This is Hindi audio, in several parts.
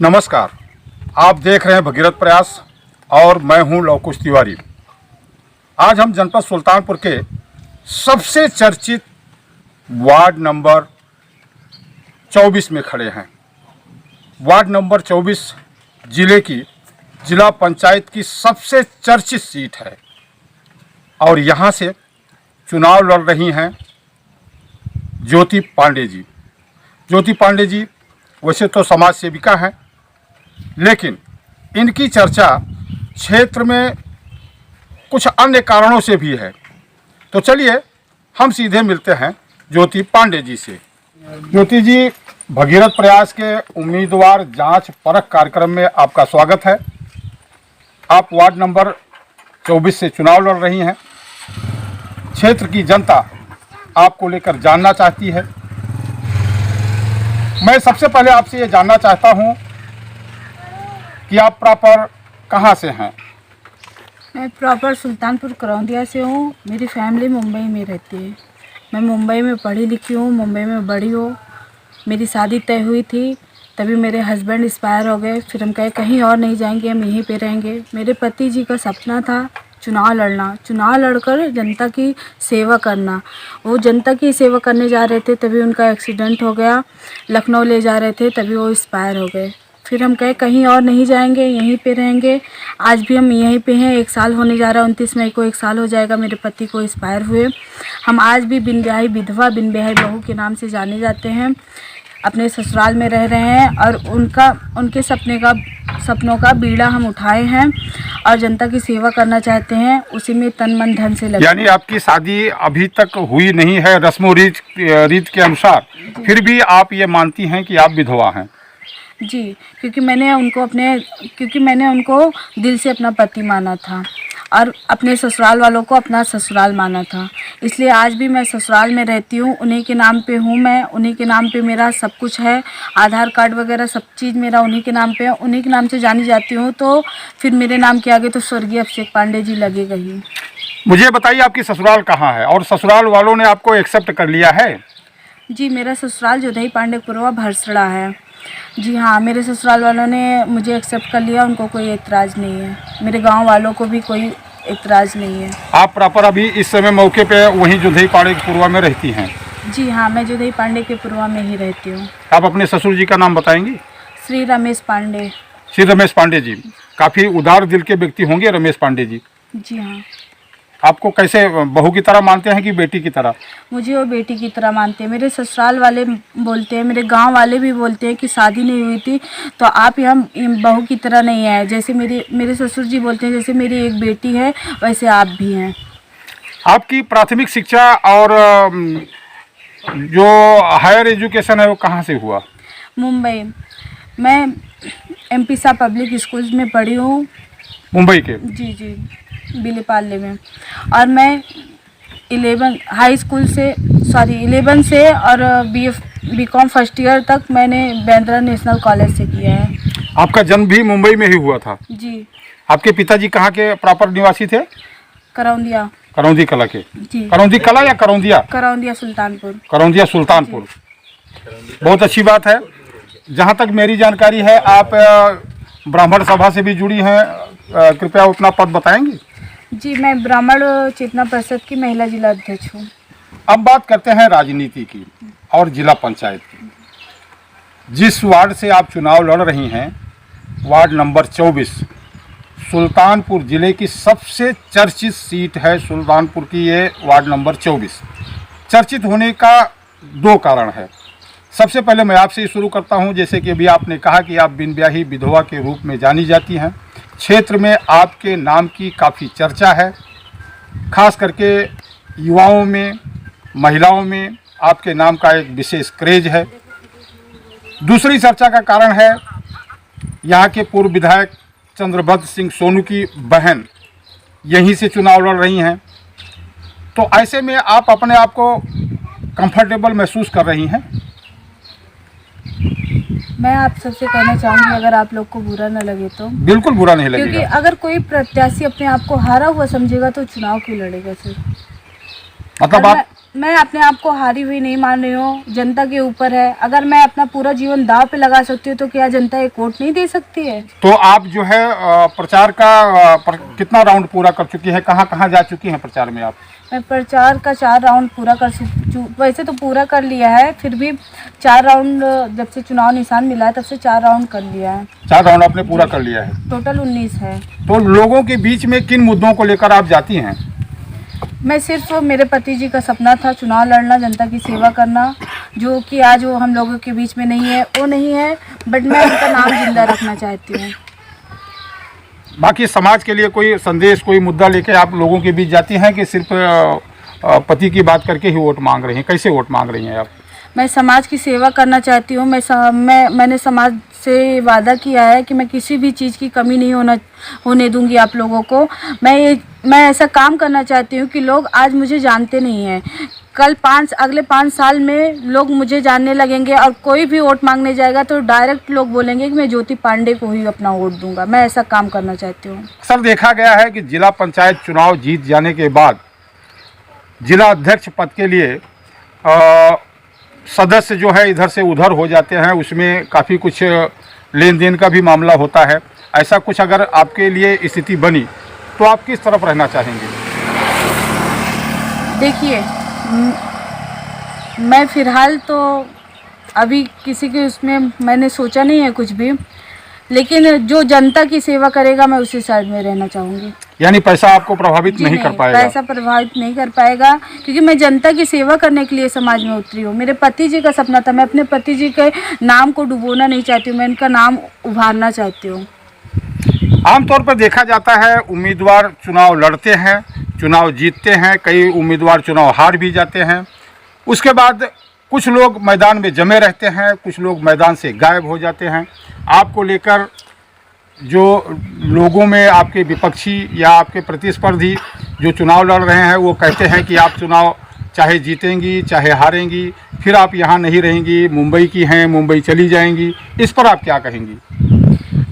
नमस्कार, आप देख रहे हैं भगीरथ प्रयास और मैं हूं लव कुश तिवारी। आज हम जनपद सुल्तानपुर के सबसे चर्चित वार्ड नंबर 24 में खड़े हैं। वार्ड नंबर 24 जिला पंचायत की सबसे चर्चित सीट है और यहाँ से चुनाव लड़ रही हैं ज्योति पांडे जी। ज्योति पांडे जी वैसे तो समाज सेविका हैं, लेकिन इनकी चर्चा क्षेत्र में कुछ अन्य कारणों से भी है। तो चलिए हम सीधे मिलते हैं ज्योति पांडे जी से। ज्योति जी, भगीरथ प्रयास के उम्मीदवार जांच परख कार्यक्रम में आपका स्वागत है। आप वार्ड नंबर 24 से चुनाव लड़ रही हैं। क्षेत्र की जनता आपको लेकर जानना चाहती है। मैं सबसे पहले आपसे ये जानना चाहता हूँ कि आप प्रॉपर कहाँ से हैं? मैं प्रॉपर सुल्तानपुर करौंदिया से हूँ। मेरी फैमिली मुंबई में रहती है। मैं मुंबई में पढ़ी लिखी हूँ, मुंबई में बड़ी हूँ। मेरी शादी तय हुई थी, तभी मेरे हस्बैंड एक्सपायर हो गए। फिर हम कहे कहीं और नहीं जाएंगे, हम यहीं पे रहेंगे। मेरे पति जी का सपना था चुनाव लड़ना, चुनाव लड़कर जनता की सेवा करना। वो जनता की सेवा करने जा रहे थे, तभी उनका एक्सीडेंट हो गया। लखनऊ ले जा रहे थे, तभी वो एक्सपायर हो गए। फिर हम कहे कहीं और नहीं जाएंगे, यहीं पे रहेंगे। आज भी हम यहीं पे हैं। 1 साल होने जा रहा है, 29 मई को 1 साल हो जाएगा मेरे पति को एक्सपायर हुए। हम आज भी बिन ब्याही विधवा, बिन ब्याही बहू के नाम से जाने जाते हैं। अपने ससुराल में रह रहे हैं और उनके सपनों का बीड़ा हम उठाए हैं और जनता की सेवा करना चाहते हैं। उसी में तन मन धन से लगे। यानी आपकी शादी अभी तक हुई नहीं है रस्मो रीत के अनुसार, फिर भी आप ये मानती हैं कि आप विधवा हैं? जी, क्योंकि मैंने उनको दिल से अपना पति माना था और अपने ससुराल वालों को अपना ससुराल माना था। इसलिए आज भी मैं ससुराल में रहती हूँ। उन्हीं के नाम पे हूँ मैं, उन्हीं के नाम पे मेरा सब कुछ है। आधार कार्ड वगैरह सब चीज़ मेरा उन्हीं के नाम पे है, उन्हीं के नाम से जानी जाती हूँ। तो फिर मेरे नाम के आगे तो स्वर्गीय अभिषेक पांडे जी लगेगा ही। मुझे बताइए आपकी ससुराल कहाँ है और ससुराल वालों ने आपको एक्सेप्ट कर लिया है? जी, मेरा ससुराल जोधई पांडेपुरवा भरसड़ा है। जी हाँ, मेरे ससुराल वालों ने मुझे एक्सेप्ट कर लिया। उनको कोई एतराज़ नहीं है। मेरे गांव वालों को भी कोई एतराज़ नहीं है। आप प्रॉपर अभी इस समय मौके पे वहीं जोधई पांडेपुरवा में रहती हैं? जी हाँ, मैं जोधई पांडे के पुरवा में ही रहती हूँ। आप अपने ससुर जी का नाम बताएंगी? श्री रमेश पांडे। श्री रमेश पांडे जी, काफ़ी उदार दिल के व्यक्ति होंगे रमेश पांडे जी। जी हाँ। आपको कैसे बहू की तरह मानते हैं कि बेटी की तरह? मुझे वो बेटी की तरह मानते हैं। मेरे ससुराल वाले बोलते हैं, मेरे गांव वाले भी बोलते हैं कि शादी नहीं हुई थी तो आप हम बहू की तरह नहीं है। जैसे मेरे ससुर जी बोलते हैं जैसे मेरी एक बेटी है वैसे आप भी हैं। आपकी प्राथमिक शिक्षा और जो हायर एजुकेशन है वो कहाँ से हुआ? मुंबई। मैं MP शाह पब्लिक स्कूल में पढ़ी हूँ। मुंबई के? जी, बिलीपाले में। और मैं 11 से और BCom फर्स्ट ईयर तक मैंने बांद्रा नेशनल कॉलेज से किया है। आपका जन्म भी मुंबई में ही हुआ था? जी। आपके पिताजी कहाँ के प्रॉपर निवासी थे? करौंदिया। करौंदी कला के? जी। करौंदी कला या करौंदिया? करौंदिया सुल्तानपुर। करौंदिया सुल्तानपुर। बहुत अच्छी बात है। जहाँ तक मेरी जानकारी है आप ब्राह्मण सभा से भी जुड़ी हैं, कृपया अपना पद बताएंगी? जी, मैं ब्राह्मण चेतना परिषद की महिला जिला अध्यक्ष हूँ। अब बात करते हैं राजनीति की और जिला पंचायत की। जिस वार्ड से आप चुनाव लड़ रही हैं, वार्ड नंबर 24, सुल्तानपुर जिले की सबसे चर्चित सीट है। सुल्तानपुर की ये वार्ड नंबर 24 चर्चित होने का 2 कारण है। सबसे पहले मैं आपसे शुरू करता हूं। जैसे कि अभी आपने कहा कि आप बिन ब्याही विधवा के रूप में जानी जाती हैं। क्षेत्र में आपके नाम की काफ़ी चर्चा है, खास करके युवाओं में, महिलाओं में आपके नाम का एक विशेष क्रेज है। दूसरी चर्चा का कारण है यहाँ के पूर्व विधायक चंद्रभद्र सिंह सोनू की बहन यहीं से चुनाव लड़ रही हैं। तो ऐसे में आप अपने आप को कंफर्टेबल महसूस कर रही हैं? मैं आप सबसे कहना चाहूँगी, अगर आप लोग को बुरा न लगे तो। बिल्कुल बुरा नहीं लगेगा। क्योंकि अगर कोई प्रत्याशी अपने आप को हारा हुआ समझेगा तो चुनाव क्यों लड़ेगा सर? मतलब मैं अपने आप को हारी हुई नहीं मान रही हूँ, जनता के ऊपर है। अगर मैं अपना पूरा जीवन दांव पे लगा सकती हूँ तो क्या जनता एक वोट नहीं दे सकती है? तो आप जो है प्रचार का कितना राउंड पूरा कर चुकी हैं, कहाँ कहाँ जा चुकी हैं प्रचार में आप? मैं प्रचार का 4 राउंड पूरा वैसे तो पूरा कर लिया है, फिर भी 4 राउंड जब से चुनाव निशान मिला है तब से 4 राउंड कर लिया है। 4 राउंड आपने पूरा कर लिया है, टोटल 19 है। तो लोगों के बीच में किन मुद्दों को लेकर आप जाती हैं? मैं सिर्फ मेरे पति जी का सपना था चुनाव लड़ना, जनता की सेवा करना, जो कि आज वो हम लोगों के बीच में नहीं है, वो नहीं है, बट मैं उनका नाम जिंदा रखना चाहती हूँ। बाकी समाज के लिए कोई संदेश, कोई मुद्दा लेके आप लोगों के बीच जाती हैं कि सिर्फ पति की बात करके ही वोट मांग रही हैं? कैसे वोट मांग रही हैं आप? मैं समाज की सेवा करना चाहती हूँ। मैंने समाज से वादा किया है कि मैं किसी भी चीज़ की कमी नहीं होने दूंगी आप लोगों को। मैं ऐसा काम करना चाहती हूँ कि लोग आज मुझे जानते नहीं हैं, अगले 5 साल में लोग मुझे जानने लगेंगे और कोई भी वोट मांगने जाएगा तो डायरेक्ट लोग बोलेंगे कि मैं ज्योति पांडे को ही अपना वोट दूंगा। मैं ऐसा काम करना चाहती हूँ। अक्सर देखा गया है कि जिला पंचायत चुनाव जीत जाने के बाद जिला अध्यक्ष पद के लिए सदस्य जो है इधर से उधर हो जाते हैं, उसमें काफ़ी कुछ लेन देन का भी मामला होता है। ऐसा कुछ अगर आपके लिए स्थिति बनी तो आप किस तरफ रहना चाहेंगे? देखिए, मैं फ़िलहाल तो अभी किसी के उसमें मैंने सोचा नहीं है कुछ भी, लेकिन जो जनता की सेवा करेगा मैं उसी साइड में रहना चाहूँगी। यानी पैसा आपको प्रभावित नहीं कर पाएगा? पैसा प्रभावित नहीं कर पाएगा, क्योंकि मैं जनता की सेवा करने के लिए समाज में उतरी हूँ। मेरे पति जी का सपना था, मैं अपने पति जी के नाम को डुबोना नहीं चाहती हूँ, मैं इनका नाम उभारना चाहती हूँ। आमतौर पर देखा जाता है उम्मीदवार चुनाव लड़ते हैं, चुनाव जीतते हैं, कई उम्मीदवार चुनाव हार भी जाते हैं। उसके बाद कुछ लोग मैदान में जमे रहते हैं, कुछ लोग मैदान से गायब हो जाते हैं। आपको लेकर जो लोगों में आपके विपक्षी या आपके प्रतिस्पर्धी जो चुनाव लड़ रहे हैं वो कहते हैं कि आप चुनाव चाहे जीतेंगी चाहे हारेंगी, फिर आप यहाँ नहीं रहेंगी, मुंबई की हैं, मुंबई चली जाएंगी। इस पर आप क्या कहेंगी?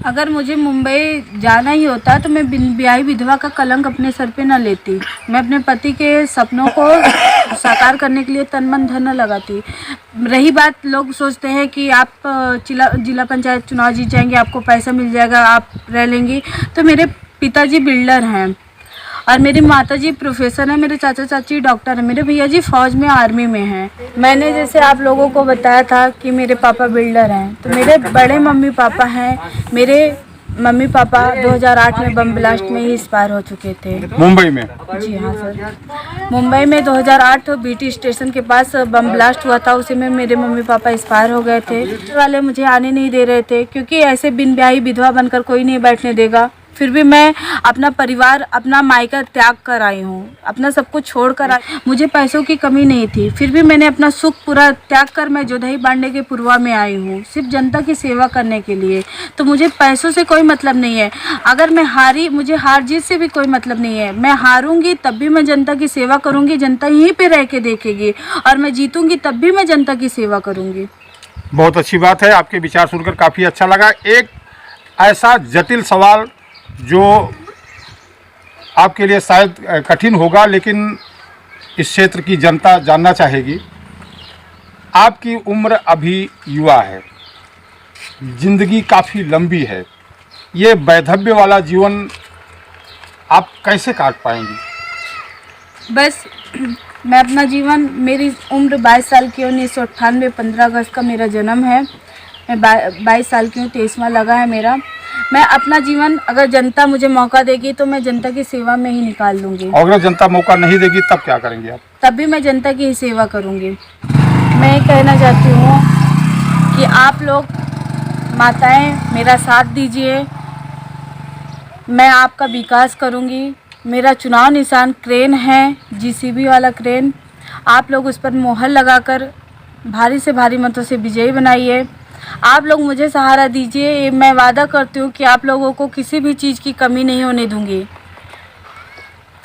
अगर मुझे मुंबई जाना ही होता तो मैं बिन ब्याही विधवा का कलंक अपने सर पे न लेती। मैं अपने पति के सपनों को साकार करने के लिए तन मन धन न लगाती। रही बात, लोग सोचते हैं कि आप जिला पंचायत चुनाव जीत जाएंगे, आपको पैसा मिल जाएगा, आप रह लेंगी। तो मेरे पिताजी बिल्डर हैं और मेरी माताजी प्रोफेसर हैं, मेरे चाचा चाची डॉक्टर हैं, मेरे भैया जी फौज में आर्मी में हैं। मैंने जैसे आप लोगों को बताया था कि मेरे पापा बिल्डर हैं, तो मेरे बड़े मम्मी पापा हैं। मेरे मम्मी पापा 2008 में बम ब्लास्ट में ही एक्सपायर हो चुके थे मुंबई में। जी हाँ सर, मुंबई में 2008 बीटी स्टेशन के पास बम ब्लास्ट हुआ था, उसी में मेरे मम्मी पापा एक्सपायर हो गए थे। वाले मुझे आने नहीं दे रहे थे, क्योंकि ऐसे बिन ब्याही विधवा बनकर कोई नहीं बैठने देगा। फिर भी मैं अपना परिवार, अपना मायका त्याग कर आई हूँ, अपना सब कुछ छोड़ कर आई। मुझे पैसों की कमी नहीं थी, फिर भी मैंने अपना सुख पूरा त्याग कर मैं जोधई बांडे के पुरवा में आई हूँ, सिर्फ जनता की सेवा करने के लिए। तो मुझे पैसों से कोई मतलब नहीं है। अगर मैं हारी, मुझे हार जीत से भी कोई मतलब नहीं है। मैं हारूंगी तब भी मैं जनता की सेवा करूँगी, जनता यहीं पर रह के देखेगी, और मैं जीतूँगी तब भी मैं जनता की सेवा करूँगी। बहुत अच्छी बात है, आपके विचार सुनकर काफ़ी अच्छा लगा। एक ऐसा जटिल सवाल जो आपके लिए शायद कठिन होगा, लेकिन इस क्षेत्र की जनता जानना चाहेगी। आपकी उम्र अभी युवा है, जिंदगी काफ़ी लंबी है, ये वैधव्य वाला जीवन आप कैसे काट पाएंगी? बस मैं अपना जीवन, मेरी उम्र 22 साल की है, 1998 15 अगस्त का मेरा जन्म है। मैं 22 साल की हूँ, 23वां लगा है मेरा। मैं अपना जीवन, अगर जनता मुझे मौका देगी तो मैं जनता की सेवा में ही निकाल लूँगी। और अगर जनता मौका नहीं देगी तब क्या करेंगे आप? तब भी मैं जनता की ही सेवा करूँगी। मैं कहना चाहती हूँ कि आप लोग माताएं मेरा साथ दीजिए, मैं आपका विकास करूँगी। मेरा चुनाव निशान क्रेन है, जीसीबी वाला क्रेन। आप लोग उस पर मोहर लगाकर भारी से भारी मतों से विजयी बनाइए। आप लोग मुझे सहारा दीजिए, मैं वादा करती हूँ कि आप लोगों को किसी भी चीज़ की कमी नहीं होने दूंगी।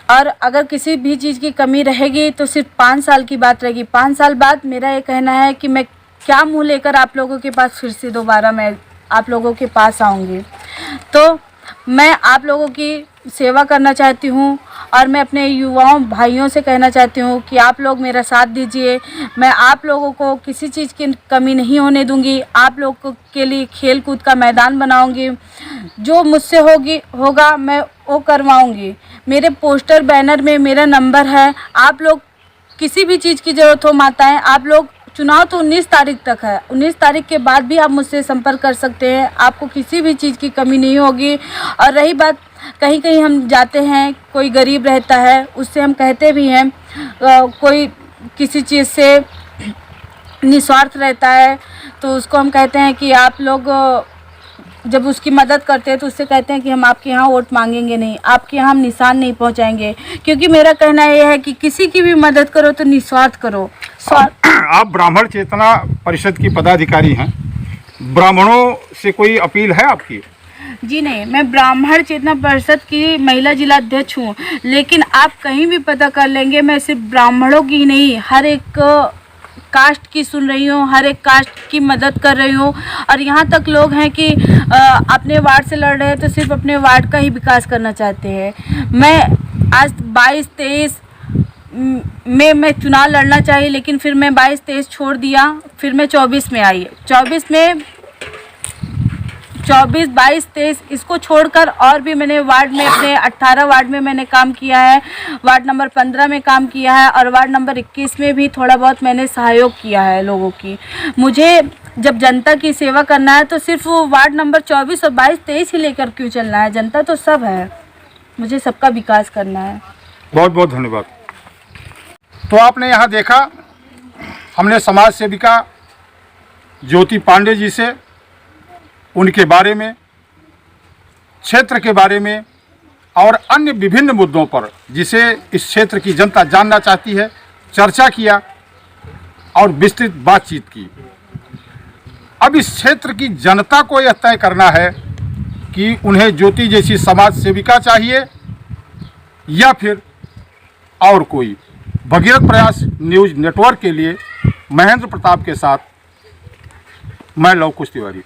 और अगर किसी भी चीज़ की कमी रहेगी तो सिर्फ 5 साल की बात रहेगी। 5 साल बाद मेरा ये कहना है कि मैं क्या मुँह लेकर आप लोगों के पास फिर से दोबारा मैं आप लोगों के पास आऊँगी। तो मैं आप लोगों की सेवा करना चाहती हूँ और मैं अपने युवाओं भाइयों से कहना चाहती हूँ कि आप लोग मेरा साथ दीजिए। मैं आप लोगों को किसी चीज़ की कमी नहीं होने दूंगी। आप लोगों के लिए खेल कूद का मैदान बनाऊंगी। जो मुझसे होगा मैं वो करवाऊंगी। मेरे पोस्टर बैनर में मेरा नंबर है। आप लोग किसी भी चीज़ की ज़रूरत हो माताएं, आप लोग, चुनाव तो 19 तारीख तक है, 19 तारीख के बाद भी आप मुझसे संपर्क कर सकते हैं। आपको किसी भी चीज़ की कमी नहीं होगी। और रही बात, कहीं कहीं हम जाते हैं, कोई गरीब रहता है, उससे हम कहते भी हैं, कोई किसी चीज़ से निस्वार्थ रहता है तो उसको हम कहते हैं कि आप लोग जब उसकी मदद करते हैं तो उससे कहते हैं कि हम आपके यहाँ वोट मांगेंगे नहीं, आपके यहाँ हम निशान नहीं पहुँचाएंगे। क्योंकि मेरा कहना यह है कि किसी की भी मदद करो तो निस्वार्थ करो। आप ब्राह्मण चेतना परिषद की पदाधिकारी हैं, ब्राह्मणों से कोई अपील है आपकी? जी नहीं, मैं ब्राह्मण चेतना परिषद की महिला जिला अध्यक्ष हूँ, लेकिन आप कहीं भी पता कर लेंगे, मैं सिर्फ ब्राह्मणों की ही नहीं, हर एक कास्ट की सुन रही हूँ, हर एक कास्ट की मदद कर रही हूँ। और यहाँ तक लोग हैं कि अपने वार्ड से लड़ रहे हैं तो सिर्फ अपने वार्ड का ही विकास करना चाहते हैं। मैं आज 22-23 में मैं चुनाव लड़ना चाहिए, लेकिन फिर मैं 22-23 छोड़ दिया, फिर मैं 24 में आई। 24, 22, 23 इसको छोड़कर और भी मैंने वार्ड में, अपने 18 वार्ड में मैंने काम किया है, वार्ड नंबर 15 में काम किया है और वार्ड नंबर 21 में भी थोड़ा बहुत मैंने सहयोग किया है लोगों की। मुझे जब जनता की सेवा करना है तो सिर्फ वार्ड नंबर 24 और 22, 23 ही लेकर क्यों चलना है? जनता तो सब है, मुझे सबका विकास करना है। बहुत बहुत धन्यवाद। तो आपने यहाँ देखा, हमने समाज सेविका ज्योति पांडे जी से उनके बारे में, क्षेत्र के बारे में और अन्य विभिन्न मुद्दों पर जिसे इस क्षेत्र की जनता जानना चाहती है, चर्चा किया और विस्तृत बातचीत की। अब इस क्षेत्र की जनता को यह तय करना है कि उन्हें ज्योति जैसी समाज सेविका चाहिए या फिर और कोई। भगीरथ प्रयास न्यूज़ नेटवर्क के लिए महेंद्र प्रताप के साथ मैं लव कुश तिवारी।